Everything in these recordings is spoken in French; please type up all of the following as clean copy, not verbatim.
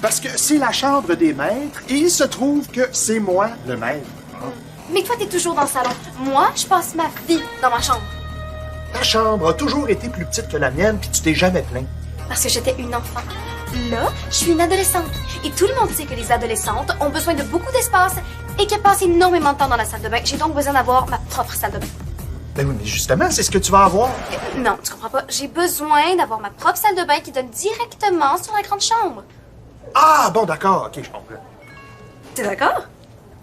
Parce que c'est la chambre des maîtres et il se trouve que c'est moi le maître. Mais toi, t'es toujours dans le salon. Moi, je passe ma vie dans ma chambre. Ta chambre a toujours été plus petite que la mienne puis tu t'es jamais plaint. Parce que j'étais une enfant. Là, je suis une adolescente. Et tout le monde sait que les adolescentes ont besoin de beaucoup d'espace et qu'elles passent énormément de temps dans la salle de bain. J'ai donc besoin d'avoir ma propre salle de bain. Ben oui, mais justement, c'est ce que tu vas avoir. Non, tu comprends pas. J'ai besoin d'avoir ma propre salle de bain qui donne directement sur la grande chambre. Ah, bon, d'accord, ok, je comprends. T'es d'accord?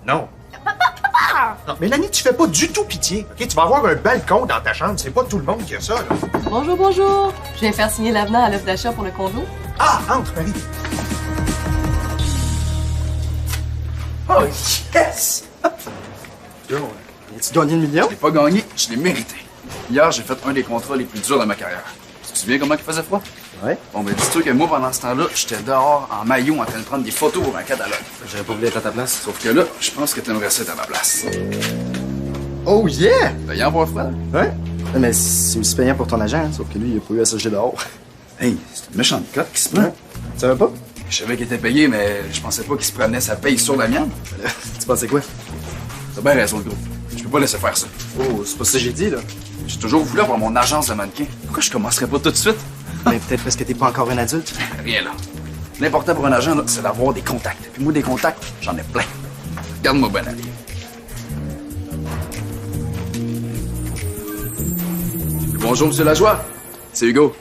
Non. Non, Mélanie, tu fais pas du tout pitié. Ok, tu vas avoir un balcon dans ta chambre. C'est pas tout le monde qui a ça, là. Bonjour, bonjour. Je viens faire signer l'avenant à l'offre d'achat pour le condo. Ah, entre, Marie. Oh, yes! Yo, as-tu gagné le million? Je l'ai pas gagné, je l'ai mérité. Hier, j'ai fait un des contrats les plus durs de ma carrière. Tu te souviens comment il faisait froid? Ouais. Bon, ben, dis-toi que moi, pendant ce temps-là, j'étais dehors, en maillot, en train de prendre des photos pour un catalogue. J'aurais pas voulu être à ta place. Sauf que là, je pense que t'aimerais ça être à ma place. Oh yeah! Payant pour froid? Ouais. Mais c'est aussi payant pour ton agent, hein, sauf que lui, il a pas eu à s'acheter dehors. Hey, c'est une méchante cote qui se prend. Tu savais pas? Je savais qu'il était payé, mais je pensais pas qu'il se prenait sa paye sur la mienne. Tu pensais quoi? T'as bien raison, le gros. Je peux pas laisser faire ça. Oh, c'est pas ça que j'ai dit, là. J'ai toujours voulu avoir mon agence de mannequin. Pourquoi je commencerais pas tout de suite? Mais peut-être parce que t'es pas encore un adulte. Rien là. L'important pour un agent, là, c'est d'avoir des contacts. Puis moi, des contacts, j'en ai plein. Regarde-moi bien aller. Bonjour, Monsieur Lajoie. C'est Hugo.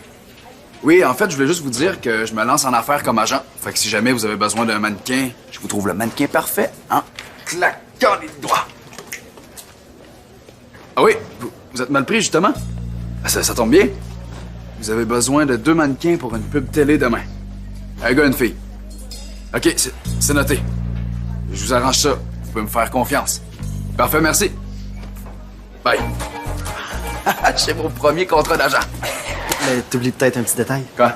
Oui, en fait, je voulais juste vous dire que je me lance en affaires comme agent. Fait que si jamais vous avez besoin d'un mannequin, je vous trouve le mannequin parfait, hein? Claquant les doigts. Ah oui, vous êtes mal pris, justement? Ça tombe bien. Vous avez besoin de 2 mannequins pour une pub télé demain. Un gars et une fille. OK, c'est noté. Je vous arrange ça. Vous pouvez me faire confiance. Parfait, merci. Bye. C'est mon premier contrat d'agent. Mais t'oublies peut-être un petit détail. Quoi?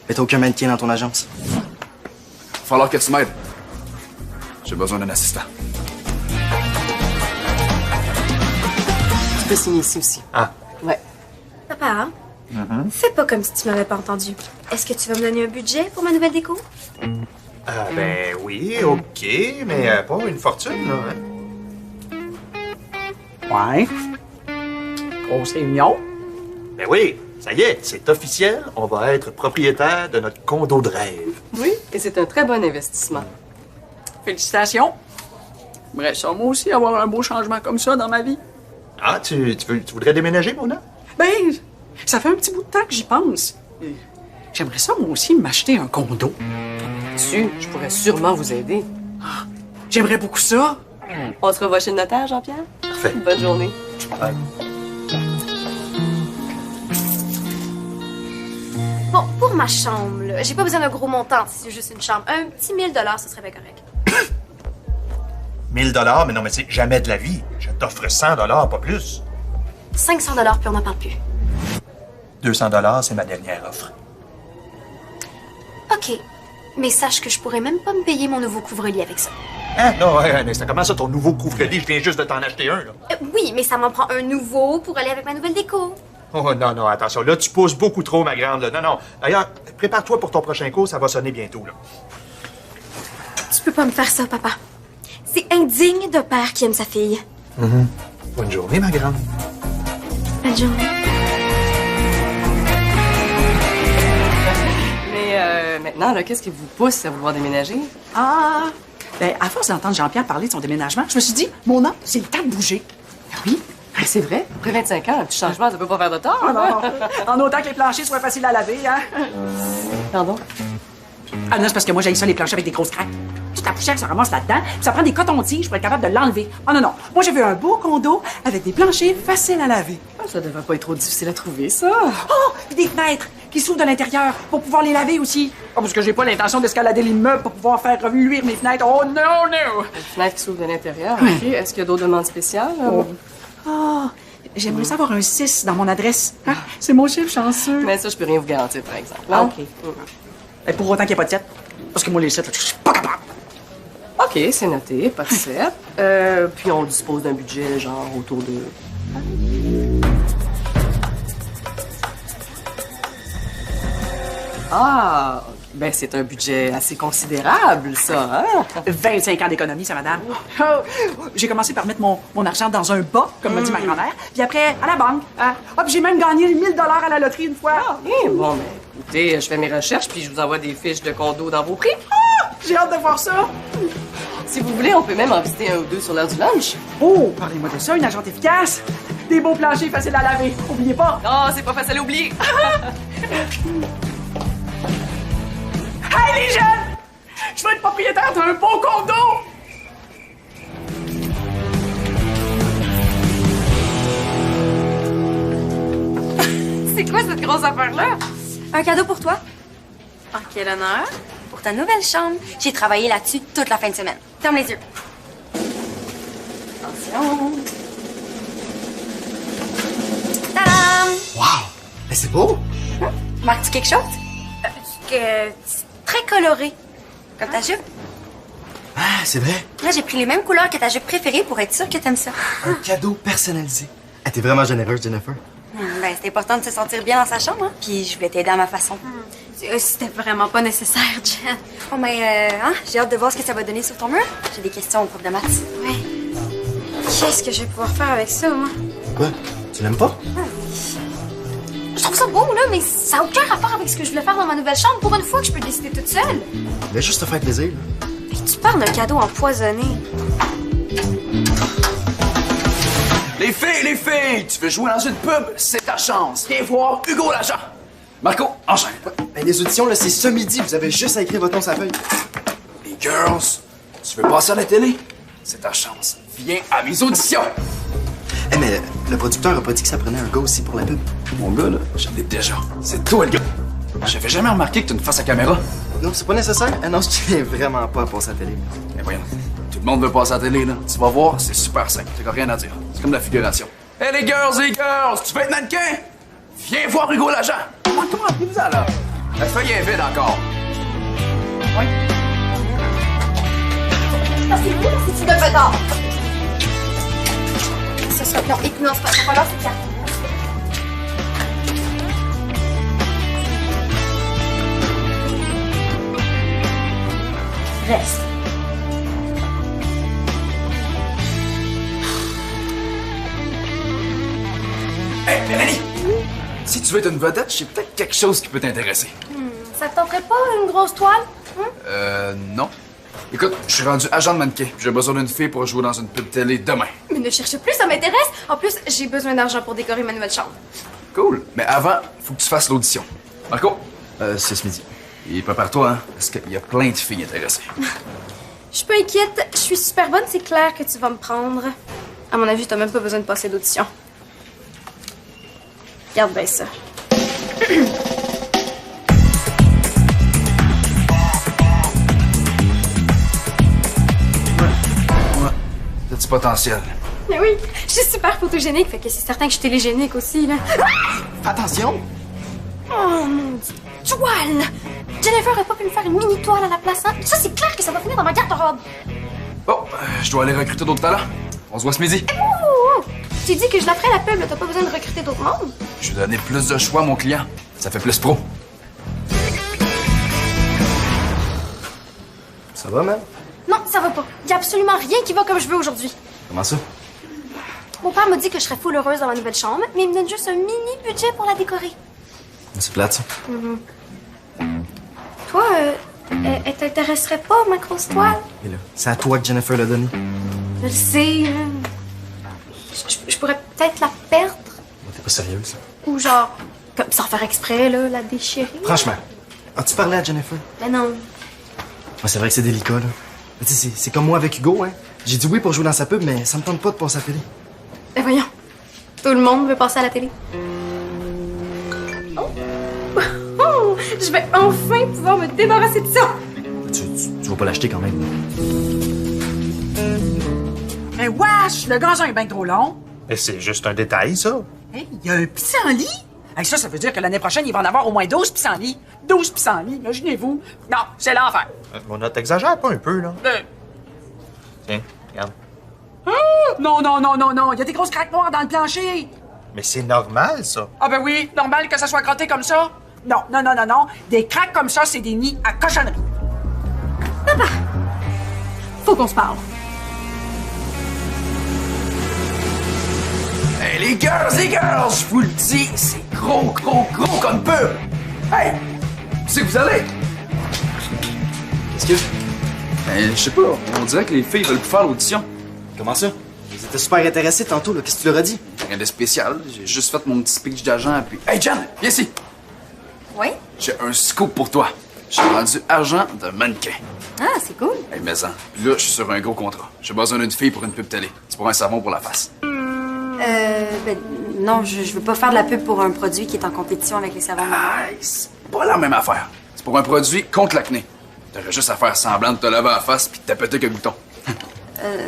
Mais t'as aucun mannequin dans ton agence. Il va falloir que tu m'aides. J'ai besoin d'un assistant. Tu peux signer ici aussi. Ah. Ouais. Papa, fais pas comme si tu m'avais pas entendu. Est-ce que tu vas me donner un budget pour ma nouvelle déco? Ben oui, ok, mais pas une fortune, là, hein? Ouais. Grosse réunion. Ben oui, ça y est, c'est officiel. On va être propriétaire de notre condo de rêve. Oui, et c'est un très bon investissement. Félicitations. J'aimerais ça, moi aussi, avoir un beau changement comme ça dans ma vie. Ah, tu voudrais déménager, Mona? Ben, ça fait un petit bout de temps que j'y pense. J'aimerais ça, moi aussi, m'acheter un condo. Dessus, je pourrais sûrement vous aider. J'aimerais beaucoup ça. On se revoit chez le notaire, Jean-Pierre? Parfait. Bonne journée. Ouais. Bon, pour ma chambre, là, j'ai pas besoin d'un gros montant si c'est juste une chambre. Un petit 1000 $, ce serait bien correct. 1000 $, mais non, mais c'est jamais de la vie. Je t'offre 100 $, pas plus. 500 $, puis on n'en parle plus. 200 $, c'est ma dernière offre. OK. Mais sache que je pourrais même pas me payer mon nouveau couvre-lit avec ça. Hein? Non, mais ça commence ça, ton nouveau couvre-lit? Je viens juste de t'en acheter un, là. Oui, mais ça m'en prend un nouveau pour aller avec ma nouvelle déco. Oh non, non, attention. Là, tu pousses beaucoup trop, ma grande. Là. Non, non. D'ailleurs, prépare-toi pour ton prochain cours, ça va sonner bientôt, là. Tu peux pas me faire ça, papa. C'est indigne d'un père qui aime sa fille. Bonne journée, ma grande. Bonne journée. Mais maintenant, là, qu'est-ce qui vous pousse à vouloir déménager? Ah! Ben, à force d'entendre Jean-Pierre parler de son déménagement, je me suis dit, Mona, c'est le temps de bouger. Oui, c'est vrai. Après 25 ans, un petit changement, ça peut pas faire de tort. Ah, non. En autant que les planchers soient faciles à laver, hein? Pardon? Ah non, c'est parce que moi, j'ai ça, les planchers avec des grosses craques. Toute la poussière se ramasse là-dedans, puis ça prend des cotons-tiges pour être capable de l'enlever. Oh non, non. Moi, j'ai vu un beau condo avec des planchers faciles à laver. Ça devrait pas être trop difficile à trouver, ça. Oh! Puis des fenêtres qui s'ouvrent de l'intérieur pour pouvoir les laver aussi. Oh, parce que j'ai pas l'intention d'escalader l'immeuble pour pouvoir faire reluire mes fenêtres. Oh non, non! Une fenêtre qui s'ouvre de l'intérieur, OK. Est-ce qu'il y a d'autres demandes spéciales? Oh, j'aimerais savoir un 6 dans mon adresse. Hein? C'est mon chiffre chanceux. Mais ça, je peux rien vous garantir, par exemple. Ah, Non? OK. Et pour autant qu'il n'y ait pas de 7. Parce que moi, les 7, je suis pas capable. OK, c'est noté, pas de 7. Puis on dispose d'un budget, genre, autour de... Ah, OK. Ben, c'est un budget assez considérable, ça, hein? 25 ans d'économie, ça, madame. Oh, j'ai commencé par mettre mon argent dans un bas, comme m'a dit ma grand-mère, puis après, à la banque. Puis j'ai même gagné 1000 $ à la loterie une fois. Bon, ben, écoutez, je fais mes recherches, puis je vous envoie des fiches de condo dans vos prix. J'ai hâte de voir ça. Si vous voulez, on peut même en visiter un ou deux sur l'heure du lunch. Oh, parlez-moi de ça, une agente efficace. Des beaux planchers faciles à laver. Oubliez pas. Non, c'est pas facile à oublier. Hey, les jeunes! Je veux être propriétaire d'un beau condo! C'est quoi cette grosse affaire-là? Un cadeau pour toi. En quel honneur? Pour ta nouvelle chambre. J'ai travaillé là-dessus toute la fin de semaine. Ferme les yeux. Attention. Tadam! Wow! Mais c'est beau! Marques-tu quelque chose? C'est très coloré. Comme ta jupe. Ah, c'est vrai. Là, j'ai pris les mêmes couleurs que ta jupe préférée pour être sûre que t'aimes ça. Un cadeau personnalisé. Ah, t'es vraiment généreuse, Jennifer. Ben, c'est important de se sentir bien dans sa chambre, hein? Puis je vais t'aider à ma façon. C'était vraiment pas nécessaire, Jen. Oh, mais, j'ai hâte de voir ce que ça va donner sur ton mur. J'ai des questions au prof de maths. Ouais. Qu'est-ce que je vais pouvoir faire avec ça, moi? Quoi? Tu l'aimes pas? Je trouve ça beau, là, mais ça n'a aucun rapport avec ce que je voulais faire dans ma nouvelle chambre. Pour une fois que je peux décider toute seule. Laisse juste te faire plaisir, là. Et tu parles d'un cadeau empoisonné. Les filles! Tu veux jouer dans une pub? C'est ta chance. Viens voir Hugo l'agent. Marco, enchaîne. Ben, les auditions, là, c'est ce midi. Vous avez juste à écrire votre nom sur la feuille. Les girls, tu veux passer à la télé? C'est ta chance. Viens à mes auditions. Eh, mais le producteur a pas dit que ça prenait un gars aussi pour la pub. Mon gars, là, je l'ai déjà. C'est toi, le gars. J'avais jamais remarqué que tu as une face à caméra. Non, c'est pas nécessaire. Ah non, je tiens vraiment pas à passer à la télé. Mais voyons, tout le monde veut passer à la télé, là. Tu vas voir, c'est super simple. T'as rien à dire. C'est comme la figuration. Hey, les girls, tu veux être mannequin? Viens voir Hugo l'agent. Comment, venez-vous à là? La feuille est vide encore. Ouais. C'est vous, si tu me fais tard. Ce sera non, écoute, non, c'est pas là, c'est carton. Reste. Hey, Mélanie! Si tu veux être une vedette, j'ai peut-être quelque chose qui peut t'intéresser. Ça te tenterait pas une grosse toile? Non. Écoute, je suis rendu agent de mannequin. J'ai besoin d'une fille pour jouer dans une pub télé demain. Mais ne cherche plus, ça m'intéresse. En plus, j'ai besoin d'argent pour décorer ma nouvelle chambre. Cool. Mais avant, faut que tu fasses l'audition. Marco, C'est ce midi. et prépare-toi, hein, parce qu'il y a plein de filles intéressées. Je suis pas inquiète, je suis super bonne, c'est clair que tu vas me prendre. À mon avis, t'as même pas besoin de passer d'audition. Regarde bien ça. T'as du potentiel. Mais oui, je suis super photogénique, fait que c'est certain que je suis télégénique aussi, là. Attention! Oh, mon Dieu. Toile! Jennifer aurait pas pu me faire une mini toile à la place, hein? Ça, c'est clair que ça va finir dans ma garde-robe. Bon, je dois aller recruter d'autres talents. On se voit ce midi. Oh! Tu dis que je la ferai la pub, là, t'as pas besoin de recruter d'autres mondes? Je vais donner plus de choix à mon client. Ça fait plus pro. Ça va, man? Non, ça va pas. Y a absolument rien qui va comme je veux aujourd'hui. Comment ça? Mon père m'a dit que je serais full heureuse dans ma nouvelle chambre, mais il me donne juste un mini budget pour la décorer. C'est plate, ça. Toi, elle t'intéresserait pas, ma grosse toile? Et là, c'est à toi que Jennifer l'a donné. Je le sais, là. Je pourrais peut-être la perdre. T'es pas sérieuse? Ou genre, comme sans faire exprès, là, la déchirer. Franchement, as-tu parlé à Jennifer? Ben non. Ouais, c'est vrai que c'est délicat, là. Mais tu sais, c'est comme moi avec Hugo, hein. J'ai dit oui pour jouer dans sa pub, mais ça me tente pas de passer à la télé. Ben voyons. Tout le monde veut passer à la télé. Oh! Oh! Je vais enfin pouvoir me débarrasser de ça! Tu vas pas l'acheter quand même. Mais wesh, le gazon est bien trop long. Mais c'est juste un détail, ça. Hey, il y a un pissenlit? Hey, ça veut dire que l'année prochaine, il va en avoir au moins 12 pissenlits. 12 pissenlits, imaginez-vous. Non, c'est l'enfer. On t'exagère pas un peu, là. Tiens, regarde. Non, non, non, non, non, il y a des grosses craques noires dans le plancher. Mais c'est normal, ça. Ah ben oui, normal que ça soit crotté comme ça. Non, non, non, non, non. Des cracks comme ça, c'est des nids à cochonnerie. Faut qu'on se parle. Hey, les girls, je vous le dis, c'est gros comme peu. Hey, où c'est que vous allez? Qu'est-ce que... Ben, je sais pas, on dirait que les filles veulent plus faire l'audition. Comment ça? Ils étaient super intéressés tantôt, là. Qu'est-ce que tu leur as dit? Rien de spécial, j'ai juste fait mon petit speech d'agent, puis... Hey, Jen, viens ici! Oui? J'ai un scoop pour toi. J'ai rendu agent de mannequin. Ah, c'est cool. Hey, mais-en. Puis là, je suis sur un gros contrat. J'ai besoin d'une fille pour une pub télé. C'est pour un savon pour la face. Ben, non, je veux pas faire de la pub pour un produit qui est en compétition avec les savons. Hey, c'est pas la même affaire. C'est pour un produit contre l'acné. T'aurais juste à faire semblant de te laver la face puis de tapoter quelques boutons.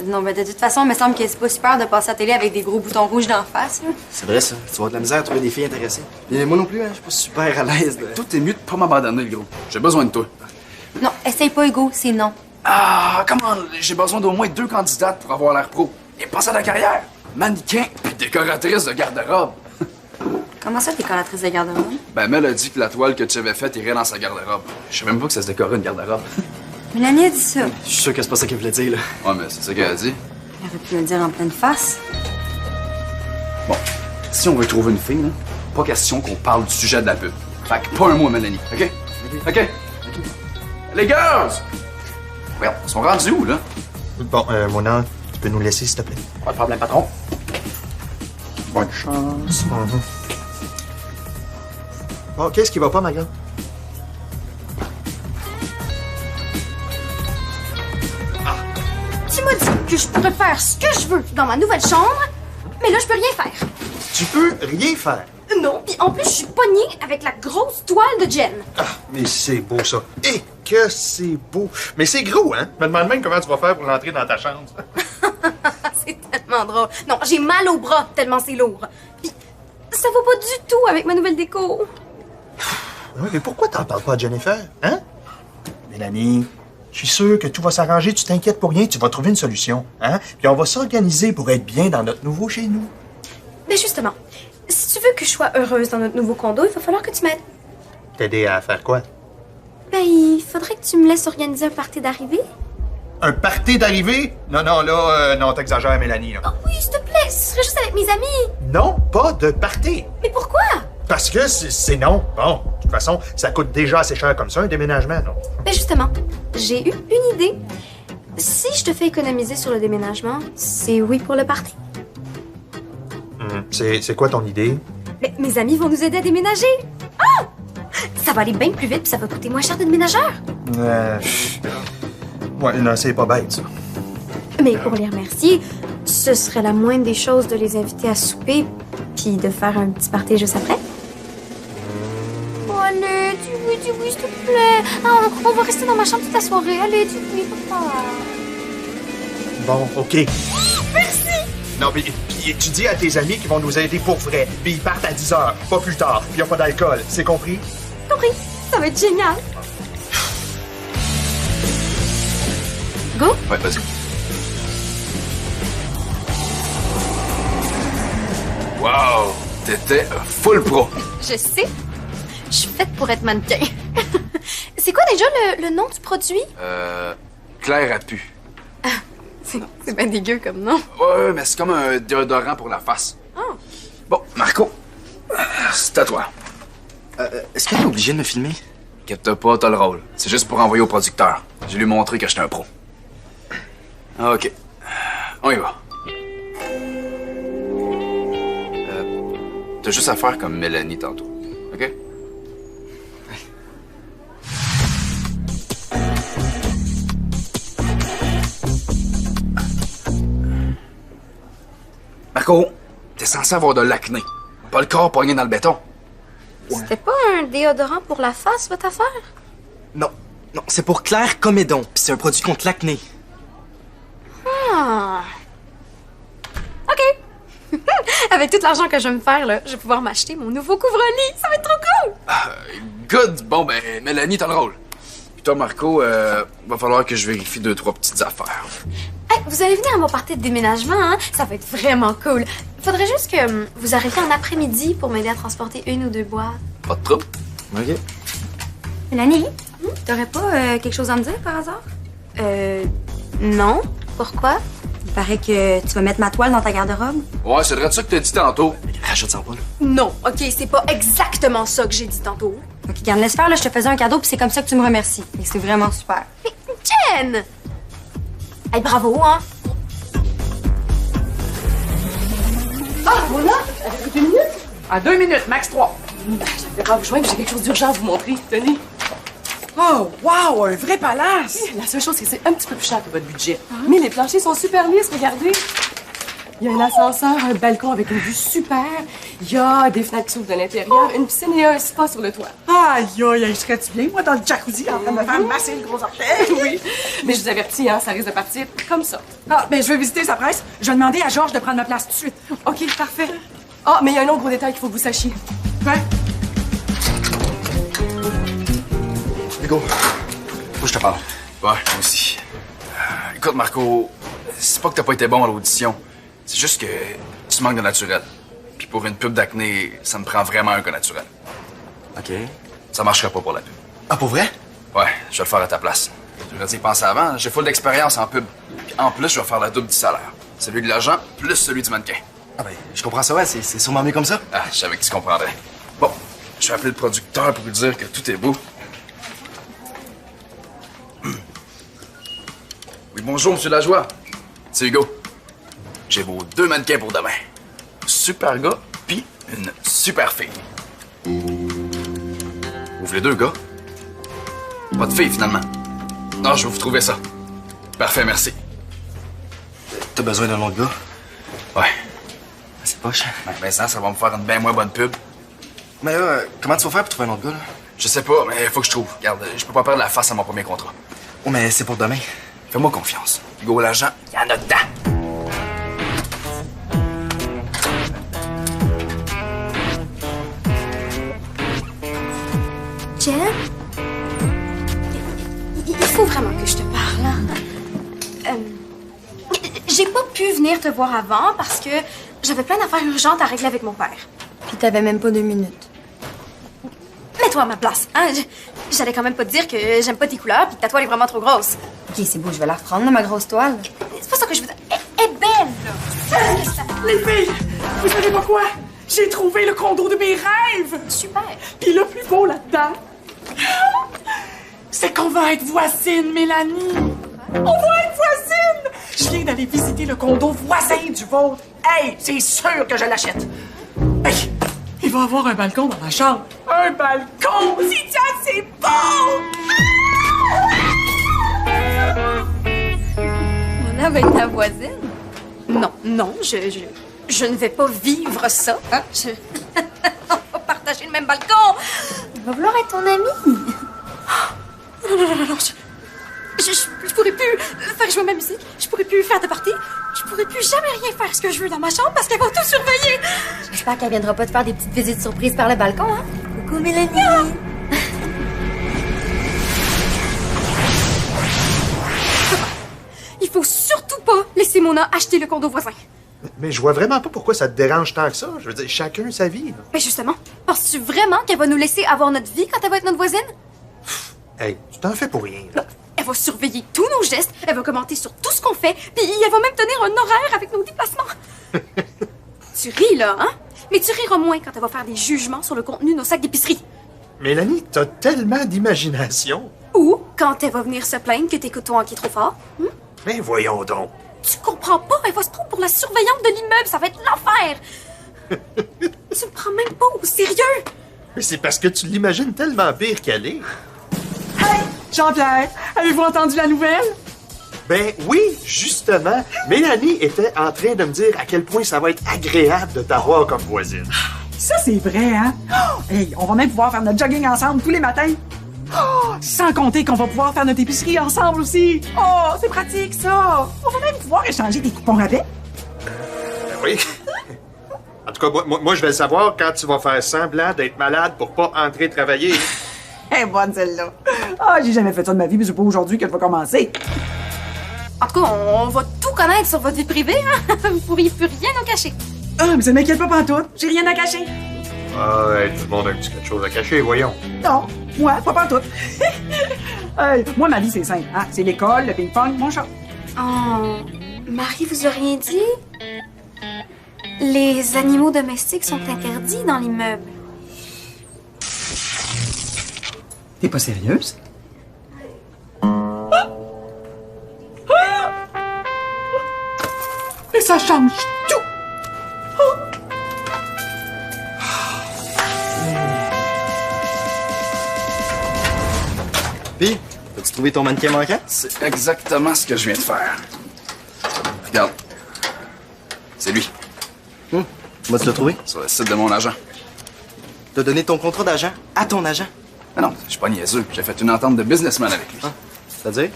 Non, mais de toute façon, il me semble que c'est pas super de passer à la télé avec des gros boutons rouges d'en face, là. C'est vrai, ça. Tu vas avoir de la misère à trouver des filles intéressées. Et moi non plus, hein. Je suis pas super à l'aise. Tout est mieux de pas m'abandonner, le gros. J'ai besoin de toi. Non, essaye pas, Hugo, c'est non. Ah, comment? J'ai besoin d'au moins 2 candidates pour avoir l'air pro. Et passer à la carrière. Mannequin puis décoratrice de garde-robe. Comment ça, t'es collatrice de garde-robe? Ben, Mel a dit que la toile que tu avais faite irait dans sa garde-robe. Je sais même pas que ça se décorait une garde-robe. Mélanie a dit ça. Je suis sûr que c'est pas ça qu'elle voulait dire, là. Ouais, mais c'est ça qu'elle a dit. Elle aurait pu me le dire en pleine face. Bon, si on veut trouver une fille, là, pas question qu'on parle du sujet de la pub. Fait que pas un mot à Mélanie, OK? OK? Les girls! Ouais, ils sont rendus où, là? Bon, mon ange, tu peux nous laisser, s'il te plaît? Pas de problème, patron. Bonne chance. Bon, qu'est-ce qui va pas, ma grande? Tu m'as dit que je pourrais faire ce que je veux dans ma nouvelle chambre, mais là, je peux rien faire. Tu peux rien faire. Non, puis en plus, je suis pognée avec la grosse toile de Jen. Ah, mais c'est beau, ça. Et que c'est beau. Mais c'est gros, hein? Je me demande même comment tu vas faire pour l'entrer dans ta chambre. C'est tellement drôle. Non, j'ai mal au bras tellement c'est lourd. Puis ça va pas du tout avec ma nouvelle déco. Oui, mais pourquoi t'en parles pas à Jennifer, hein? Mélanie, je suis sûr que tout va s'arranger, tu t'inquiètes pour rien, tu vas trouver une solution, hein? Puis on va s'organiser pour être bien dans notre nouveau chez nous. Mais justement, si tu veux que je sois heureuse dans notre nouveau condo, il va falloir que tu m'aides. T'aider à faire quoi? Ben, il faudrait que tu me laisses organiser un party d'arrivée. Un party d'arrivée? Non, non, là, non, t'exagères, Mélanie, là. Oh oui, s'il te plaît, ce serait juste avec mes amis. Non, pas de party. Mais pourquoi? Parce que c'est non. Bon, de toute façon, ça coûte déjà assez cher comme ça, un déménagement, non? Ben justement, j'ai eu une idée. Si je te fais économiser sur le déménagement, c'est oui pour le party. C'est quoi ton idée? Mais mes amis vont nous aider à déménager. Ah! Ça va aller bien plus vite puis ça va coûter moins cher de déménageur. Ouais, non, c'est pas bête, ça. Mais pour les remercier, ce serait la moindre des choses de les inviter à souper puis de faire un petit party juste après. Oh, allez, dis oui, s'il te plaît. Ah, on va rester dans ma chambre toute la soirée. Allez, dis oui, papa. Bon, OK. Merci! Non, mais puis tu dis à tes amis qu'ils vont nous aider pour vrai. Puis ils partent à 10h, pas plus tard. Puis y a pas d'alcool, c'est compris? Compris, ça va être génial. Go? Ouais, vas-y. Wow! T'étais full pro. Je sais. Je suis faite pour être mannequin. C'est quoi déjà le nom du produit? Claire a pu. C'est bien dégueu comme nom. Ouais, mais c'est comme un déodorant pour la face. Oh. Bon, Marco, c'est à toi. Est-ce qu'elle est obligée de me filmer? Inquiète pas, t'as le rôle. C'est juste pour envoyer au producteur. J'ai lui montré que j'étais un pro. OK. On y va. T'as juste à faire comme Mélanie tantôt. OK? Marco, t'es censé avoir de l'acné. Pas le corps pogné dans le béton. C'était pas un déodorant pour la face, votre affaire? Non. Non, c'est pour Claire Comédon, puis c'est un produit contre l'acné. Ah. OK. Avec tout l'argent que je vais me faire, là, je vais pouvoir m'acheter mon nouveau couvre-lit. Ça va être trop cool! Good! Bon, ben, Mélanie, t'as le rôle. Puis toi, Marco, va falloir que je vérifie 2-3 petites affaires. Hey, vous allez venir à mon party de déménagement, hein? Ça va être vraiment cool. Faudrait juste que vous arriviez en après-midi pour m'aider à transporter 1 ou 2 boîtes. Pas de trouble. OK. Mélanie, t'aurais pas quelque chose à me dire par hasard? Non. Pourquoi? Il paraît que tu vas mettre ma toile dans ta garde-robe. Ouais, c'est vrai de ça que t'as dit tantôt. Rajoute ça pas, là. Non. OK, c'est pas exactement ça que j'ai dit tantôt. OK, regarde, laisse faire, là, je te faisais un cadeau, puis c'est comme ça que tu me remercies. Et c'est vraiment super. Mais, Jen! Hey, bravo, hein? Ah, voilà! 2 minutes? À 2 minutes, max 3. Je vais pas vous joindre, j'ai quelque chose d'urgent à vous montrer. Tenez. Oh, wow, un vrai palace! La seule chose, c'est que c'est un petit peu plus cher que votre budget. Mais les planchers sont super lisses, regardez. Il y a un ascenseur, un balcon avec une vue super. Il y a des fenêtres qui s'ouvrent de l'intérieur, une piscine et un spa sur le toit. Aïe, aïe, aïe, serais-tu bien, moi, dans le jacuzzi, en train de me faire masser le gros orteil? Oui. Mais je vous avertis, hein, ça risque de partir comme ça. Ah, ben, je vais visiter sa presse. Je vais demander à Georges de prendre ma place tout de suite. OK, parfait. Ah, mais il y a un autre gros détail qu'il faut que vous sachiez. Ouais. Hugo, faut que je te parle. Ouais, moi aussi. Écoute, Marco, c'est pas que t'as pas été bon à l'audition. C'est juste que tu manques de naturel. Puis pour une pub d'acné, ça me prend vraiment un gars naturel. OK. Ça marcherait pas pour la pub. Ah, pour vrai? Ouais, je vais le faire à ta place. J'aurais dit y penser avant, j'ai full d'expérience en pub. Puis en plus, je vais faire la double du salaire. Celui de l'agent plus celui du mannequin. Ah ben, je comprends ça, ouais, c'est sûrement mieux comme ça. Ah, je savais que tu comprendrais. Bon, je vais appeler le producteur pour lui dire que tout est beau. Oui, bonjour, monsieur Lajoie. C'est Hugo. J'ai vos 2 mannequins pour demain. Super gars, puis une super fille. Vous voulez 2 gars? Pas de fille, finalement. Non, je vais vous trouver ça. Parfait, merci. T'as besoin d'un autre gars? Ouais. C'est poche. Ben, ça va me faire une bien moins bonne pub. Mais là, comment tu vas faire pour trouver un autre gars, là? Je sais pas, mais faut que je trouve. Regarde, je peux pas perdre la face à mon premier contrat. Oh, mais c'est pour demain. Fais-moi confiance. Hugo l'agent, il y en a dedans. Jen? Il faut vraiment que je te parle, hein? J'ai pas pu venir te voir avant parce que j'avais plein d'affaires urgentes à régler avec mon père. Puis t'avais même pas 2 minutes. Mets-toi à ma place, hein? J'allais quand même pas te dire que j'aime pas tes couleurs puis que ta toile est vraiment trop grosse. OK, c'est beau, je vais la reprendre, là, ma grosse toile. C'est pas ça que je veux dire. Elle est belle, là! Les filles, vous savez pas quoi? J'ai trouvé le condo de mes rêves! Super! Puis le plus beau là-dedans, c'est qu'on va être voisines, Mélanie! On va être voisines! Je viens d'aller visiter le condo voisin du vôtre. Hey, c'est sûr que je l'achète! Hey, il va avoir un balcon dans ma chambre. Un balcon! C'est beau! Mona va être ta voisine? Non, non, je ne vais pas vivre ça. Hein? On va partager le même balcon. Il va vouloir être ton ami. Non, je pourrais plus faire jouer ma musique. Je pourrais plus faire de party. Je pourrais plus jamais rien faire ce que je veux dans ma chambre parce qu'elle va tout surveiller. J'espère qu'elle viendra pas te faire des petites visites surprises par le balcon, hein? Coucou, Mélanie. Il faut surtout pas laisser Mona acheter le condo voisin. Mais je vois vraiment pas pourquoi ça te dérange tant que ça. Je veux dire, chacun sa vie, là. Mais justement, penses-tu vraiment qu'elle va nous laisser avoir notre vie quand elle va être notre voisine? Hey, tu t'en fais pour rien, là. Elle va surveiller tous nos gestes, elle va commenter sur tout ce qu'on fait, puis elle va même tenir un horaire avec nos déplacements. Tu ris, là, hein? Mais tu riras moins quand elle va faire des jugements sur le contenu de nos sacs d'épicerie. Mélanie, t'as tellement d'imagination. Ou quand elle va venir se plaindre que t'écoutes ton hockey trop fort. Mais voyons donc. Tu comprends pas, elle va se prendre pour la surveillante de l'immeuble, ça va être l'enfer. Tu me prends même pas au sérieux. Mais c'est parce que tu l'imagines tellement pire qu'elle est. Hey, Jean-Pierre, avez-vous entendu la nouvelle? Ben oui, justement, Mélanie était en train de me dire à quel point ça va être agréable de t'avoir comme voisine. Ça, c'est vrai, hein? Oh, hey, on va même pouvoir faire notre jogging ensemble tous les matins. Oh, sans compter qu'on va pouvoir faire notre épicerie ensemble aussi. Oh, c'est pratique, ça. On va même pouvoir échanger des coupons rabais. Ben oui. En tout cas, moi, je vais le savoir quand tu vas faire semblant d'être malade pour pas entrer travailler. Eh, bonne celle-là. Ah, j'ai jamais fait ça de ma vie, mais c'est pas aujourd'hui que je vais commencer. En tout cas, on va tout connaître sur votre vie privée, hein? Vous pourriez plus rien nous cacher. Ah, mais ça m'inquiète pas pantoute. J'ai rien à cacher. Ah, ouais, tout le monde a un petit quelque chose à cacher, voyons. Non, moi, pas pantoute. Moi, ma vie, c'est simple. Hein? C'est l'école, le ping-pong, mon chat. Oh, Marie vous a rien dit? Les animaux domestiques sont interdits dans l'immeuble. T'es pas sérieuse? Et ça change tout! Puis, as-tu trouvé ton mannequin manquant? C'est exactement ce que je viens de faire. Regarde. C'est lui, Comment tu l'as trouvé? sur le site de mon agent. T'as donné ton contrat d'agent à ton agent. Mais non, je suis pas niaiseux. J'ai fait une entente de businessman avec lui. C'est-à-dire?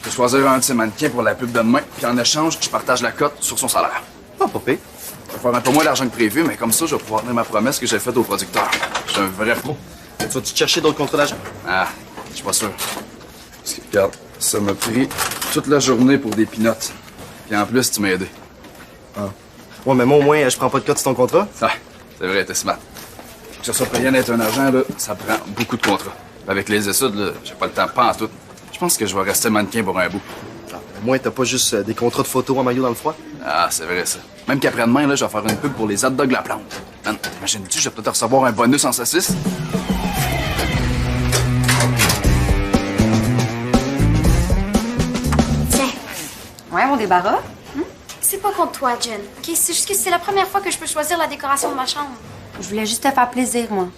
Je vais choisir un de ses mannequins pour la pub de demain, puis en échange, je partage la cote sur son salaire. Ah, pas pire. Je vais faire un peu moins d'argent que prévu, mais comme ça, je vais pouvoir tenir ma promesse que j'ai faite au producteur. Je suis un vrai pro. Tu vas-tu chercher d'autres contrats d'agent? Ah, je suis pas sûr. Parce que, regarde, ça m'a pris toute la journée pour des pinottes. Puis en plus, tu m'as aidé. Ouais, mais moi, au moins, je prends pas de cote sur ton contrat. Ouais, c'est vrai, t'es smart. Que ce soit payant d'être un agent, là, ça prend beaucoup de contrats. Avec les études, là, j'ai pas le temps, pas en tout. Je pense que je vais rester mannequin pour un bout. Au moins, t'as pas juste des contrats de photos en maillot dans le froid. Ah, c'est vrai, ça. Même qu'après-demain, là, je vais faire une pub pour les hot dogs La Plante. Man, imagines-tu, je vais peut-être recevoir un bonus en saucisse? Tiens. Ouais, mon débarras. C'est pas contre toi, Jen. OK? C'est juste que c'est la première fois que je peux choisir la décoration de ma chambre. Je voulais juste te faire plaisir, moi.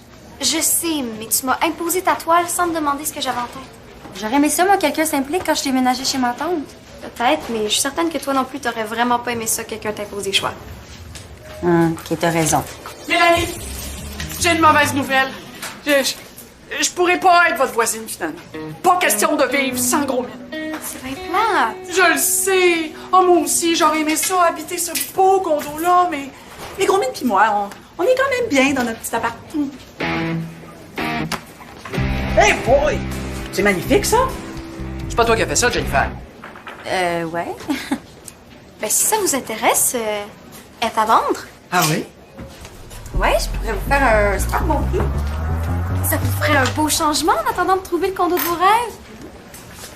Je sais, mais tu m'as imposé ta toile sans me demander ce que j'avais en tête. J'aurais aimé ça, moi, quelqu'un s'implique quand je t'ai ménagé chez ma tante. Peut-être, mais je suis certaine que toi non plus, t'aurais vraiment pas aimé ça, quelqu'un t'impose des choix. Ok, t'as raison. Mélanie, j'ai une mauvaise nouvelle. Je pourrais pas être votre voisine, finalement. Pas question de vivre sans gros mine. C'est bien plat. Je le sais. Oh, moi aussi, j'aurais aimé ça, habiter ce beau condo-là, mais les gros mines pis moi, on est quand même bien dans notre petit appart. Hey boy! C'est magnifique, ça? C'est pas toi qui as fait ça, Jennifer. Ouais. Ben, si ça vous intéresse, est à vendre. Ah oui? Ouais, je pourrais vous faire un super bon prix. Ça vous ferait un beau changement en attendant de trouver le condo de vos rêves.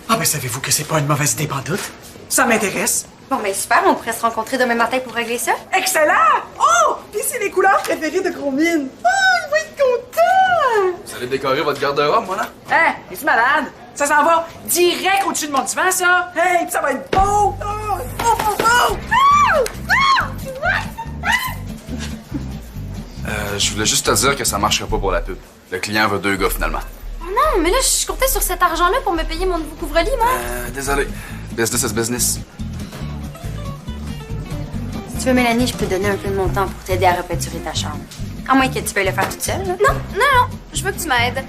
Ah ben, savez-vous que c'est pas une mauvaise idée pantoute? Ça m'intéresse. Bon, ben super, on pourrait se rencontrer demain matin pour régler ça. Excellent! Oh! Puis c'est les couleurs préférées de Gros Mine. Oh, il va être content! Vous allez décorer votre garde-robe, moi, là? Hein? Es-tu malade? Ça s'en va direct au-dessus de mon divan, ça! Hey, puis ça va être beau! Oh! Oh, oh, oh! Je voulais juste te dire que ça marcherait pas pour la pub. Le client veut 2 gars, finalement. Oh non, mais là, je comptais sur cet argent-là pour me payer mon nouveau couvre-lit, moi. Désolé. Business is business. Si tu veux, Mélanie, je peux donner un peu de mon temps pour t'aider à repeinturer ta chambre. À moins que tu veuilles le faire toute seule, là. Non, je veux que tu m'aides.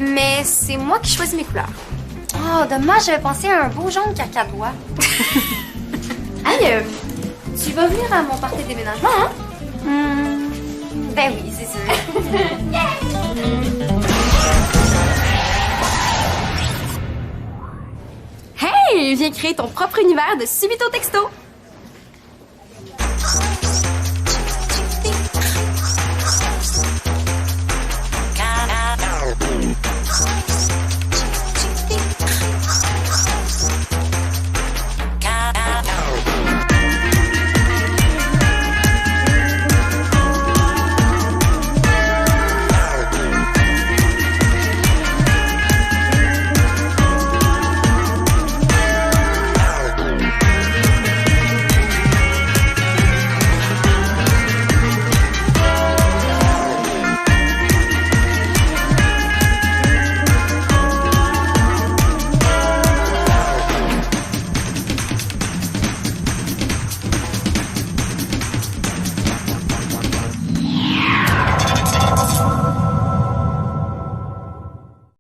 Mais c'est moi qui choisis mes couleurs. Oh, dommage, j'avais pensé à un beau jaune cacadois. Hey, tu vas venir à mon party de déménagement, hein? Ben oui, c'est sûr. Hey, viens créer ton propre univers de Subito Texto.